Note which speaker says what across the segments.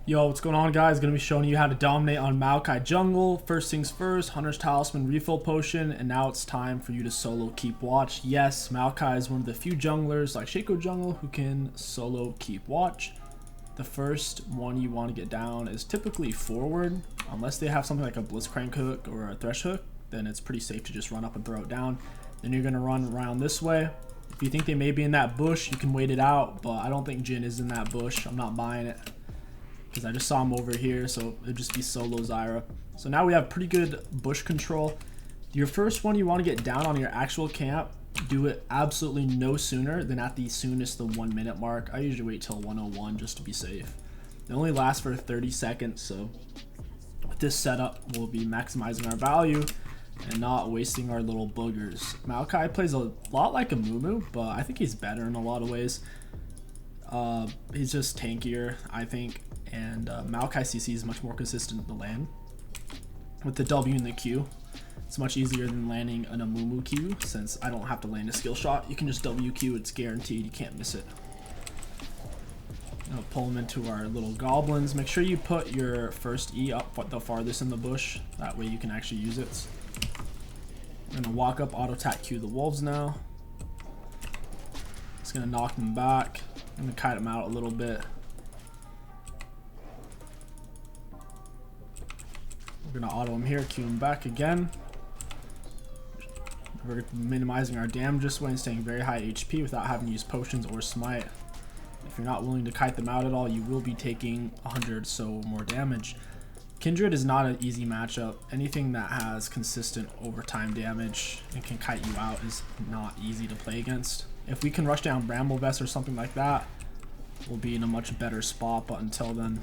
Speaker 1: Yo, what's going on, guys? Gonna be showing you how to dominate on Maokai Jungle. First things first, Hunter's Talisman refill potion, and now it's time for you to solo keep watch. Yes, Maokai is one of the few junglers like 𝐒𝐿𝐴 Jungle who can solo keep watch. The first one you want to get down is typically forward, unless they have something like a Blitzcrank hook or a Thresh hook. Then it's pretty safe to just run up and throw it down. Then you're gonna run around this way. If you think they may be in that bush, you can wait it out, but I don't think Jhin is in that bush. I'm not buying it, because I just saw him over here, so it'd just be solo Zyra. So now we have pretty good bush control. Your first one you want to get down on your actual camp, do it absolutely no sooner than at the soonest the 1 minute mark. I usually wait till 101 just to be safe. It only lasts for 30 seconds, so with this setup we'll be maximizing our value and not wasting our little boogers. Maokai plays a lot like a 𝐒𝐿𝐴, but I think he's better in a lot of ways. He's just tankier, I think, and Maokai CC is much more consistent in the lane. With the W and the Q, it's much easier than landing an 𝐒𝐿𝐴 Q, since I don't have to land a skill shot. You can just W Q, it's guaranteed, you can't miss it. Now pull them into our little goblins. Make sure you put your first E up the farthest in the bush, that way you can actually use it. I'm gonna walk up, auto attack Q the wolves now. It's gonna knock them back. I'm gonna kite them out a little bit. We're gonna auto him here, Q him back again. We're minimizing our damage this way and staying very high HP without having to use potions or smite. If you're not willing to kite them out at all, you will be taking 100 so more damage. Kindred is not an easy matchup. Anything that has consistent overtime damage and can kite you out is not easy to play against. If we can rush down Bramble Vest or something like that, we'll be in a much better spot, but until then,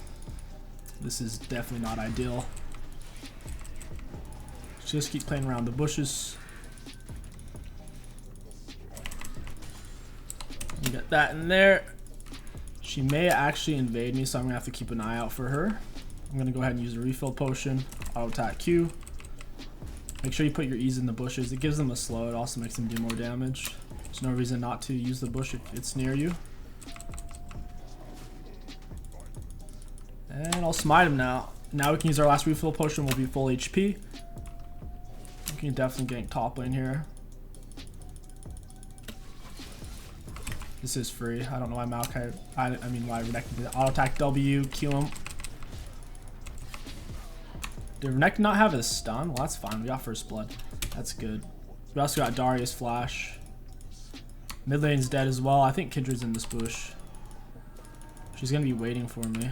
Speaker 1: this is definitely not ideal. Just keep playing around the bushes. Get that in there. She may actually invade me, so I'm gonna have to keep an eye out for her. I'm gonna go ahead and use a refill potion, auto attack Q. Make sure you put your E's in the bushes. It gives them a slow. It also makes them do more damage. There's no reason not to use the bush if it's near you. And I'll smite him now. Now we can use our last refill potion. We'll be full HP. We can definitely gank top lane here. This is free. I don't know why Maokai, I mean why Renekton did auto attack W, Q him. Did Renekton not have a stun? Well, that's fine. We got first blood. That's good. We also got Darius flash. Mid lane's dead as well. I think Kindred's in this bush. She's gonna be waiting for me.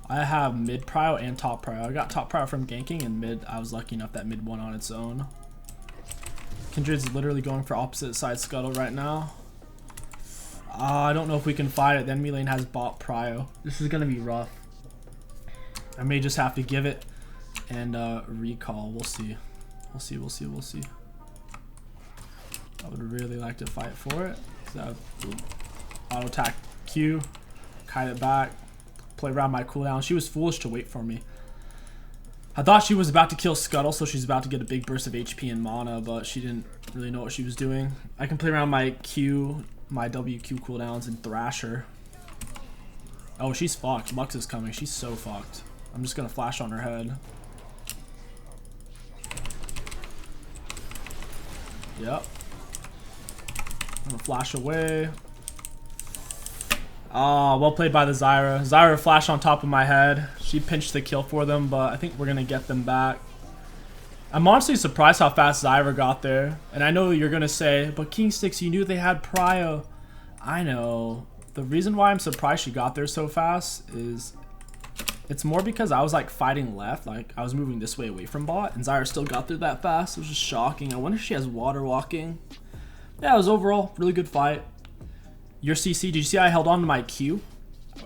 Speaker 1: I have mid prio and top prio. I got top prio from ganking, and mid, I was lucky enough that mid won on its own. Kindred's literally going for opposite side scuttle right now. I don't know if we can fight it. The enemy lane has bot prio. This is gonna be rough. I may just have to give it and recall. We'll see. We'll see. I would really like to fight for it. So auto attack Q, kite it back, play around my cooldown. She was foolish to wait for me. I thought she was about to kill Scuttle, so she's about to get a big burst of HP and mana, but she didn't really know what she was doing. I can play around my Q, my WQ cooldowns, and thrash her. Oh, she's fucked. Lux is coming. She's so fucked. I'm just gonna flash on her head. Yep. I'm gonna flash away. Oh, well played by the Zyra. Zyra flashed on top of my head. She pinched the kill for them, but I think we're gonna get them back. I'm honestly surprised how fast Zyra got there. And I know you're gonna say, but KingStix, you knew they had prio. I know. The reason why I'm surprised she got there so fast is it's more because I was like fighting left, like I was moving this way away from bot, and Zyra still got there that fast. It was just shocking. I wonder if she has water walking. Yeah, it was overall really good fight. Your CC, did you see I held on to my Q?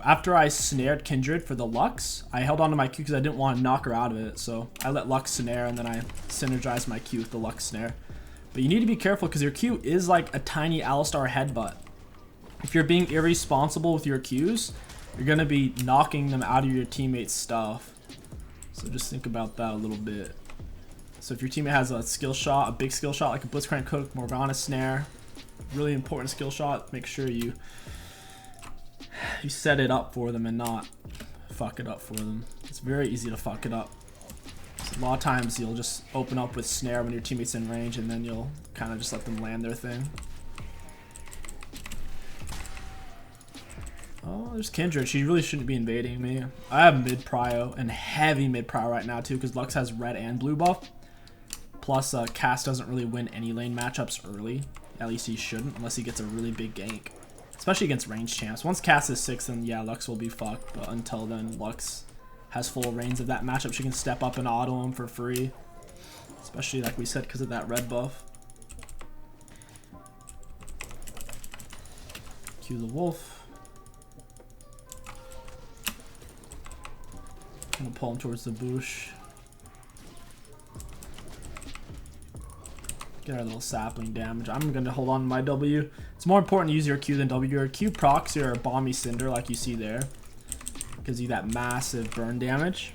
Speaker 1: After I snared Kindred for the Lux, I held on to my Q because I didn't want to knock her out of it. So I let Lux snare, and then I synergized my Q with the Lux snare. But you need to be careful because your Q is like a tiny Alistar headbutt. If you're being irresponsible with your Qs, you're going to be knocking them out of your teammate's stuff. So just think about that a little bit. So if your teammate has a skill shot, a big skill shot like a Blitzcrank hook, Morgana snare, really important skill shot, make sure you you set it up for them and not fuck it up for them. It's very easy to fuck it up. So a lot of times you'll just open up with snare when your teammate's in range, and then you'll kind of just let them land their thing. Oh, there's Kindred. She really shouldn't be invading me. I have mid prio and heavy mid prio right now too, because Lux has red and blue buff. Plus, Cass doesn't really win any lane matchups early. At least he shouldn't, unless he gets a really big gank. Especially against range champs. Once Cass is 6, then yeah, Lux will be fucked. But until then, Lux has full reigns of that matchup. She can step up and auto him for free. Especially like we said, because of that red buff. Cue the wolf. I'm gonna pull him towards the bush. Get our little sapling damage. I'm gonna hold on to my W. It's more important to use your Q than W. Your Q procs your Bomby Cinder, like you see there. Gives you that massive burn damage.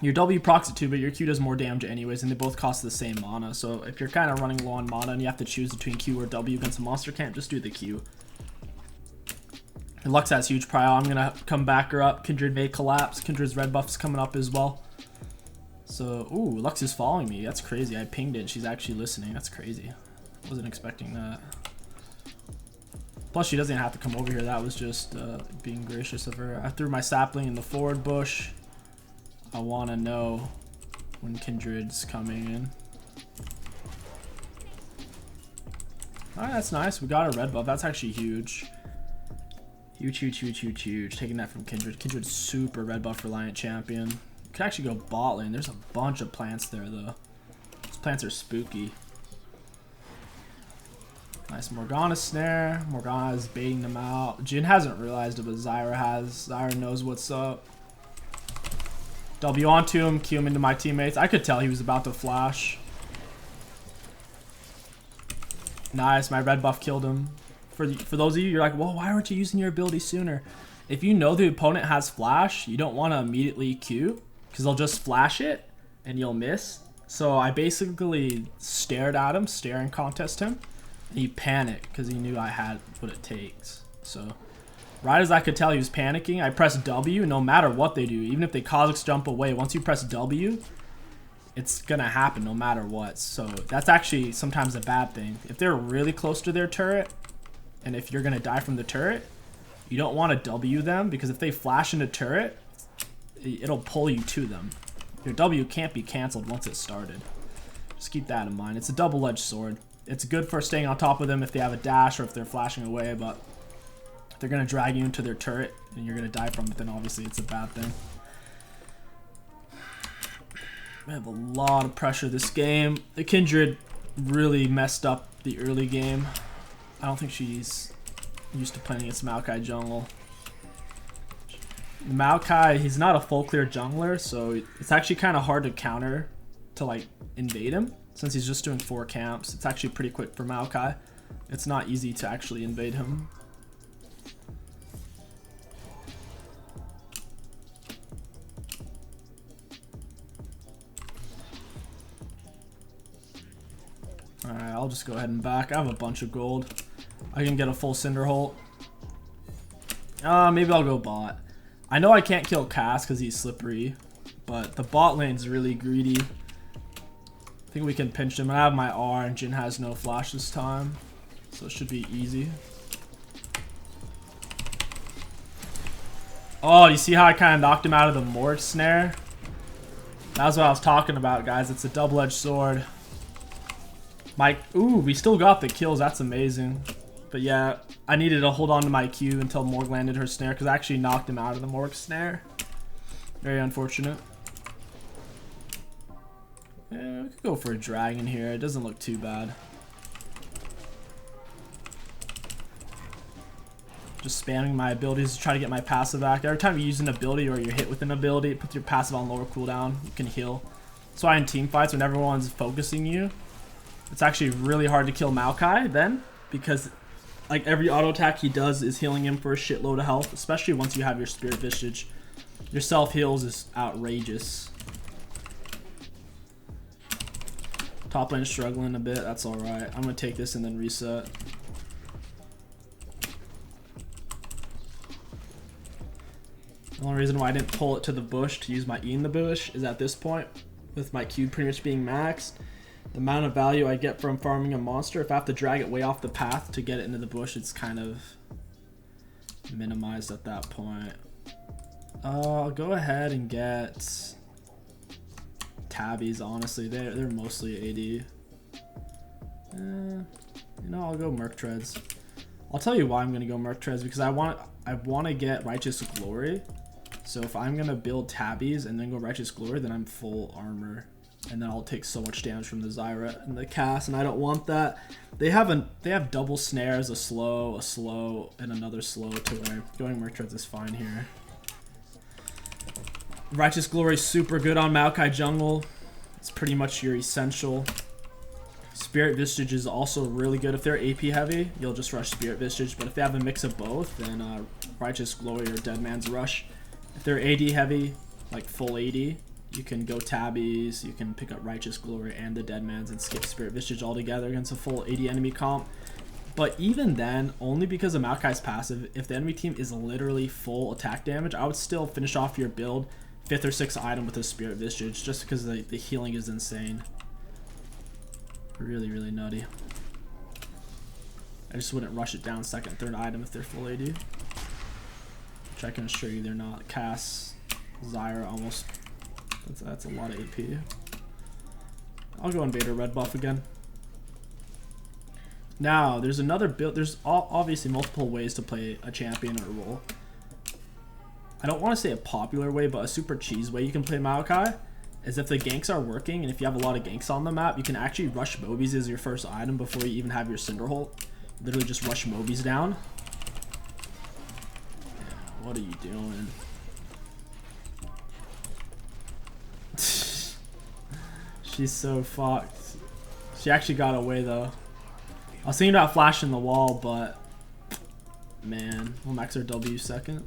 Speaker 1: Your W procs it too, but your Q does more damage anyways, and they both cost the same mana. So if you're kind of running low on mana and you have to choose between Q or W against a monster camp, just do the Q. Lux has huge prio. I'm gonna come back her up. Kindred may collapse. Kindred's red buff's coming up as well. So, ooh, Lux is following me. That's crazy. I pinged it. She's actually listening. That's crazy. Wasn't expecting that. Plus, she doesn't have to come over here. That was just being gracious of her. I threw my sapling in the forward bush. I want to know when Kindred's coming in. Alright, that's nice. We got a red buff. That's actually huge. Huge, huge, huge, huge, huge. Taking that from Kindred. Kindred's super red buff Reliant champion. Could actually go bot lane. There's a bunch of plants there though. These plants are spooky. Nice Morgana snare. Morgana is baiting them out. Jhin hasn't realized it, but Zyra has. Zyra knows what's up. W onto him, Q him into my teammates. I could tell he was about to flash. Nice, my red buff killed him. For those of you, you're like, well, why weren't you using your ability sooner? If you know the opponent has flash, you don't want to immediately Q, because they'll just flash it and you'll miss. So I basically stared at him, staring contest him, and he panicked because he knew I had what it takes. So right as I could tell he was panicking, I pressed W. No matter what they do, even if they Kha'Zix jump away, once you press W, it's gonna happen no matter what. So that's actually sometimes a bad thing. If they're really close to their turret, and if you're gonna die from the turret, you don't want to W them, because if they flash into turret, it'll pull you to them. Your W can't be canceled once it started. Just keep that in mind. It's a double-edged sword. It's good for staying on top of them if they have a dash or if they're flashing away, but if they're going to drag you into their turret and you're going to die from it, then obviously it's a bad thing. I have a lot of pressure this game. The Kindred really messed up the early game. I don't think she's used to playing against Maokai Jungle. Maokai, he's not a full clear jungler, so it's actually kind of hard to counter to like invade him, since he's just doing 4 camps. It's actually pretty quick for Maokai. It's not easy to actually invade him. Alright, I'll just go ahead and back. I have a bunch of gold. I can get a full Cinderholt. Maybe I'll go bot. I know I can't kill Cass because he's slippery, but the bot lane's really greedy. I think we can pinch him. I have my R and Jhin has no flash this time, so it should be easy. Oh, you see how I kind of knocked him out of the Morg snare? That's what I was talking about, guys. It's a double-edged sword. Ooh, we still got the kills. That's amazing. But yeah, I needed to hold on to my Q until Morg landed her snare, because I actually knocked him out of the Morg snare. Very unfortunate. Yeah, we could go for a dragon here. It doesn't look too bad. Just spamming my abilities to try to get my passive back. Every time you use an ability or you're hit with an ability, it puts your passive on lower cooldown. You can heal. That's why in team fights, when everyone's focusing you, it's actually really hard to kill Maokai then, because like every auto attack he does is healing him for a shitload of health, especially once you have your Spirit Visage. Your self heals is outrageous. Top lane struggling a bit, that's alright. I'm gonna take this and then reset. The only reason why I didn't pull it to the bush to use my E in the bush is at this point, with my Q pretty much being maxed, the amount of value I get from farming a monster, if I have to drag it way off the path to get it into the bush, it's kind of minimized at that point. I'll go ahead and get tabbies, honestly. They're mostly AD. You know, I'll go Merc Treads. I'll tell you why I'm gonna go Merc Treads, because I want to get Righteous Glory. So if I'm gonna build tabbies and then go Righteous Glory, then I'm full armor, and then I'll take so much damage from the Zyra and the cast, and I don't want that. They have double snares, a slow, and another slow to where going Merc Treads is fine here. Righteous Glory is super good on Maokai Jungle. It's pretty much your essential. Spirit Visage is also really good. If they're AP heavy, you'll just rush Spirit Visage, but if they have a mix of both, then Righteous Glory or Dead Man's Rush. If they're AD heavy, like full AD, you can go tabbies, you can pick up Righteous Glory and the Dead Man's and skip Spirit Visage altogether against a full AD enemy comp. But even then, only because of Maokai's passive, if the enemy team is literally full attack damage, I would still finish off your build 5th or 6th item with a Spirit Visage, just because the healing is insane. Really, really nutty. I just wouldn't rush it down 2nd, 3rd item if they're full AD. Which I can assure you they're not. Cass, Zyra, almost. That's a lot of AP. I'll go Invader red buff again. Now, there's another build. There's obviously multiple ways to play a champion or a role. I don't want to say a popular way, but a super cheese way you can play Maokai is if the ganks are working, and if you have a lot of ganks on the map, you can actually rush Mobies as your first item before you even have your Cinderholt. Literally just rush Mobies down. Yeah, what are you doing? She's so fucked. She actually got away though. I was thinking about flashing the wall, but man, we'll max our W 2nd.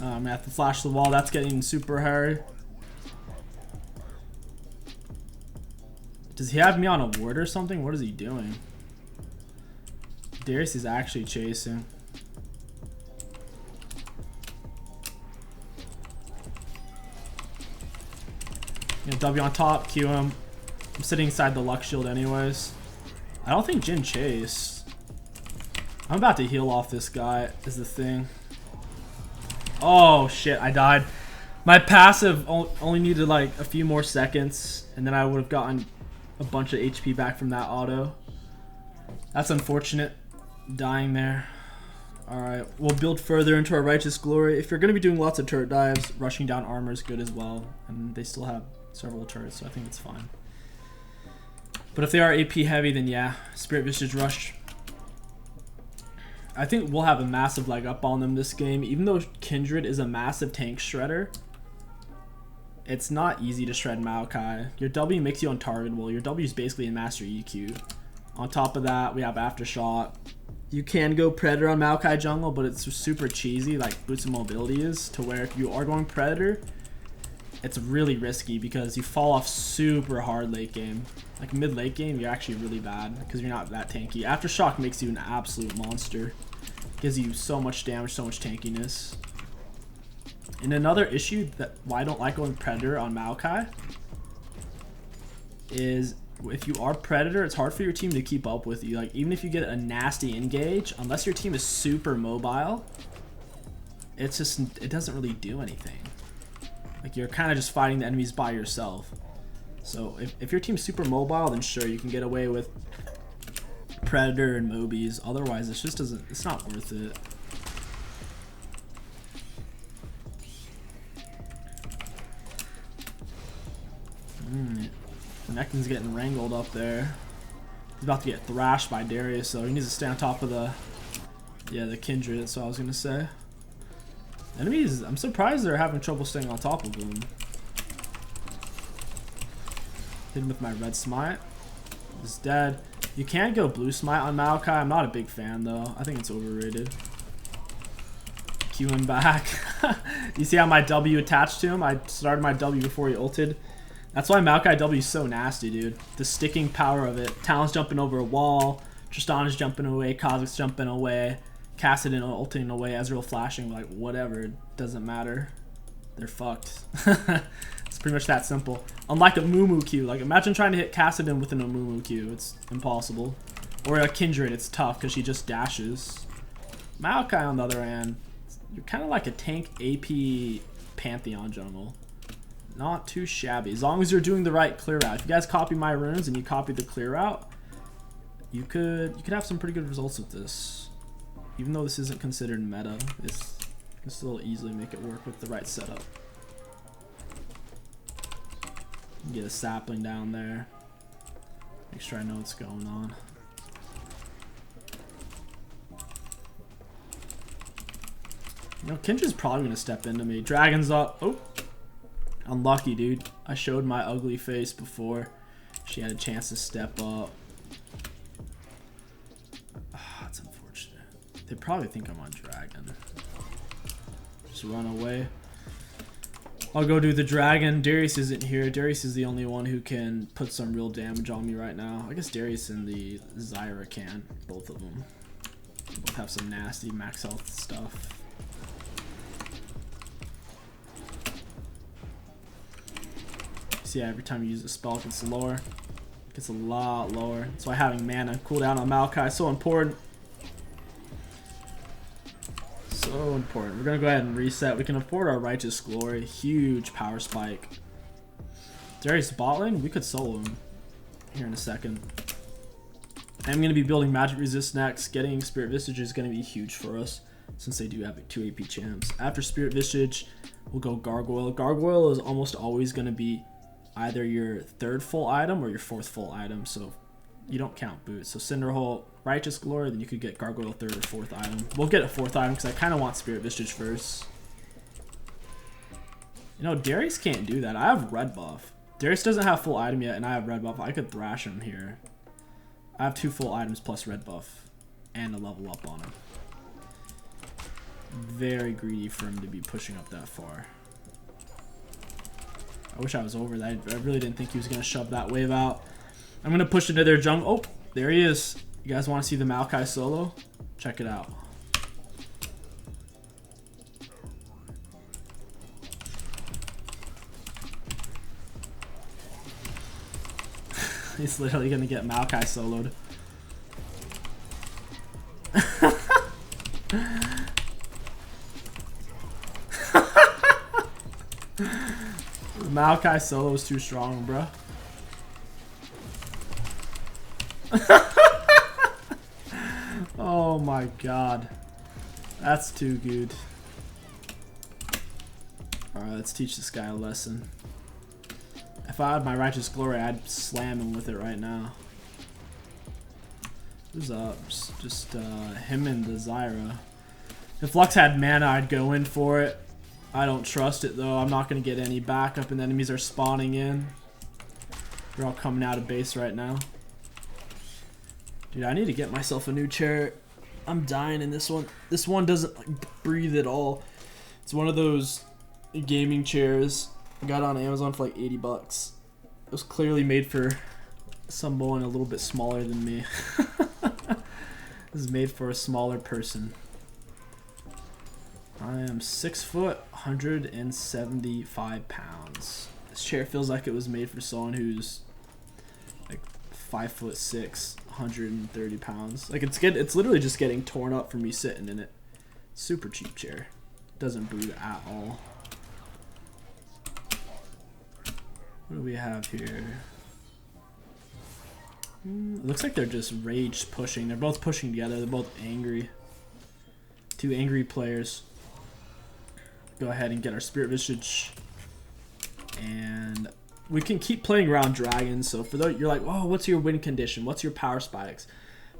Speaker 1: I'm gonna have to flash the wall. That's getting super hairy. Does he have me on a ward or something? What is he doing? Darius is actually chasing. W on top, Q him. I'm sitting inside the Luck Shield anyways. I don't think Jin chased. I'm about to heal off this guy is the thing. Oh shit, I died. My passive only needed like a few more seconds, and then I would have gotten a bunch of HP back from that auto. That's unfortunate, dying there. Alright, we'll build further into our Righteous Glory. If you're going to be doing lots of turret dives, rushing down armor is good as well. And they still have several turrets, so I think it's fine. But if they are AP heavy, then yeah, Spirit Visage Rush. I think we'll have a massive leg up on them this game. Even though Kindred is a massive tank shredder, it's not easy to shred Maokai. Your W makes you untargetable. Your W is basically a master EQ. On top of that, we have Aftershock. You can go Predator on Maokai Jungle, but it's super cheesy, like Boots of Mobility is, to where if you are going Predator, it's really risky because you fall off super hard late game. Like mid late game, you're actually really bad because you're not that tanky. Aftershock makes you an absolute monster. Gives you so much damage, so much tankiness. And another issue that why I don't like going Predator on Maokai is if you are Predator, it's hard for your team to keep up with you. Like even if you get a nasty engage, unless your team is super mobile, it doesn't really do anything. Like you're kind of just fighting the enemies by yourself. So if your team's super mobile, then sure you can get away with Predator and Mobies. Otherwise, it's not worth it. Necton's getting wrangled up there. He's about to get thrashed by Darius, so he needs to stay on top of the Kindred. That's what I was gonna say. Enemies, I'm surprised they're having trouble staying on top of him. Hit him with my red smite. He's dead. You can go blue smite on Maokai. I'm not a big fan though. I think it's overrated. Q him back. You see how my W attached to him? I started my W before he ulted. That's why Maokai W is so nasty, dude. The sticking power of it. Talon's jumping over a wall. Tristan is jumping away. 𝐒𝐿𝐂𝐋𝐿's jumping away. Kassadin ulting away. Ezreal flashing. Like, whatever. It doesn't matter. They're fucked. It's pretty much that simple. Unlike a 𝐒𝐿𝐂𝐋𝐒. Like, imagine trying to hit Kassadin with an 𝐒𝐿𝐂𝐋𝐒. It's impossible. Or a Kindred. It's tough because she just dashes. Maokai, on the other hand, you're kind of like a tank AP Pantheon jungle. Not too shabby. As long as you're doing the right clear route. If you guys copy my runes and you copy the clear route, you could have some pretty good results with this. Even though this isn't considered meta, you can still easily make it work with the right setup. Get a sapling down there. Make sure I know what's going on. You know, Kindred's probably going to step into me. Dragon's up. Oh. Unlucky, dude. I showed my ugly face before she had a chance to step up. That's unfortunate. They probably think I'm on dragon. Just run away. I'll go do the dragon. Darius isn't here. Darius is the only one who can put some real damage on me right now. I guess Darius and the Zyra can. Both of them. They both have some nasty max health stuff. Yeah, every time you use a spell, it gets lower. It gets a lot lower. That's why having mana cooldown on Maokai is so important. So important. We're gonna go ahead and reset. We can afford our Righteous Glory. Huge power spike. Darius bot lane, we could solo him here in a second. I'm gonna be building Magic Resist next. Getting Spirit Visage is gonna be huge for us since they do have 2 AP champs. After Spirit Visage, we'll go Gargoyle. Gargoyle is almost always gonna be either your 3rd full item or your 4th full item, so you don't count boots. So Cinderhole, Righteous Glory, then you could get Gargoyle 3rd or 4th item. We'll get a 4th item because I kind of want Spirit Visage first. You know, Darius can't do that. I have red buff. Darius doesn't have full item yet, and I have red buff. I could thrash him here. I have 2 full items plus red buff and a level up on him. Very greedy for him to be pushing up that far. I wish I was over that. I really didn't think he was going to shove that wave out. I'm going to push into their jungle. Oh, there he is. You guys want to see the Maokai solo? Check it out. He's literally going to get Maokai soloed. Maokai solo is too strong, bro. Oh my god. That's too good. Alright, let's teach this guy a lesson. If I had my Righteous Glory, I'd slam him with it right now. Who's up? Just him and the Zyra. If Lux had mana, I'd go in for it. I don't trust it though. I'm not going to get any backup and the enemies are spawning in. They're all coming out of base right now. Dude, I need to get myself a new chair. I'm dying in this one. This one doesn't like, breathe at all. It's one of those gaming chairs. I got it on Amazon for like 80 bucks. It was clearly made for someone a little bit smaller than me. This is made for a smaller person. I am 6 foot, 175 pounds. This chair feels like it was made for someone who's like 5'6", 130 pounds. Like it's literally just getting torn up from me sitting in it. Super cheap chair. Doesn't breathe at all. What do we have here? It looks like they're just rage pushing. They're both pushing together. They're both angry. 2 angry players. Go ahead and get our Spirit Visage. And we can keep playing around dragons. So for those, you're like, oh, what's your win condition? What's your power spikes?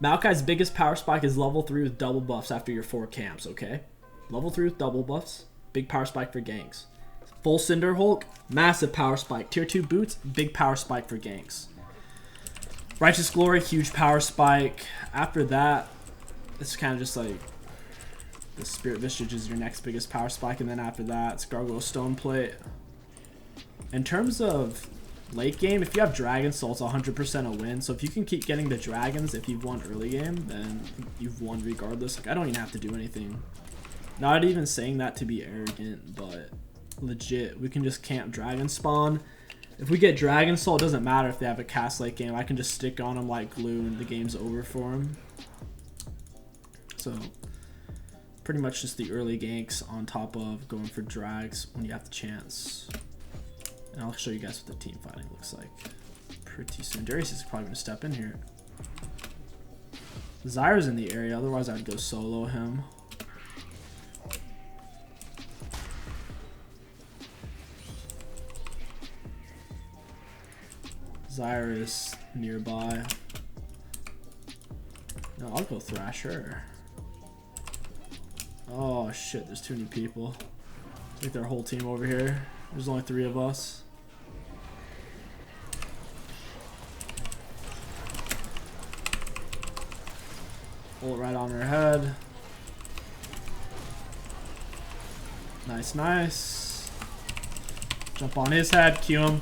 Speaker 1: Maokai's biggest power spike is level 3 with double buffs after your 4 camps, okay? Level 3 with double buffs. Big power spike for ganks. Full Cinder Hulk, massive power spike. Tier 2 boots, big power spike for ganks. Righteous Glory, huge power spike. After that, it's kind of just like The Spirit Visage is your next biggest power spike, and then after that, it's Gargoyle Stone Plate. In terms of late game, if you have Dragon Soul, it's 100% a win. So if you can keep getting the dragons, if you've won early game, then you've won regardless. Like, I don't even have to do anything. Not even saying that to be arrogant, but legit, we can just camp Dragon Spawn. If we get Dragon Soul, it doesn't matter if they have a cast late game. I can just stick on them like glue and the game's over for them. So pretty much just the early ganks on top of going for drags when you have the chance. And I'll show you guys what the team fighting looks like pretty soon. Darius is probably going to step in here. Zyra's in the area, otherwise I'd go solo him. Zyra is nearby. No, I'll go Thrasher. Oh shit, there's too many people. Take their whole team over here. There's only 3 of us. Pull it right on her head. Nice, nice. Jump on his head, Q him.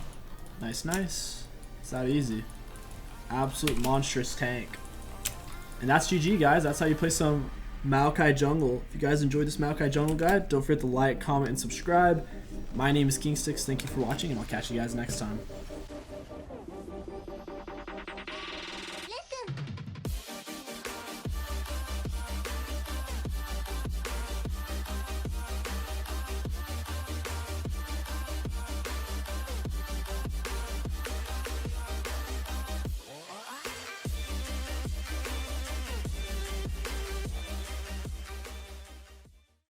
Speaker 1: Nice, nice. It's that easy. Absolute monstrous tank. And that's GG, guys. That's how you play some Maokai Jungle. If you guys enjoyed this Maokai Jungle guide, don't forget to like, comment, and subscribe. My name is KingStix. Thank you for watching, and I'll catch you guys next time.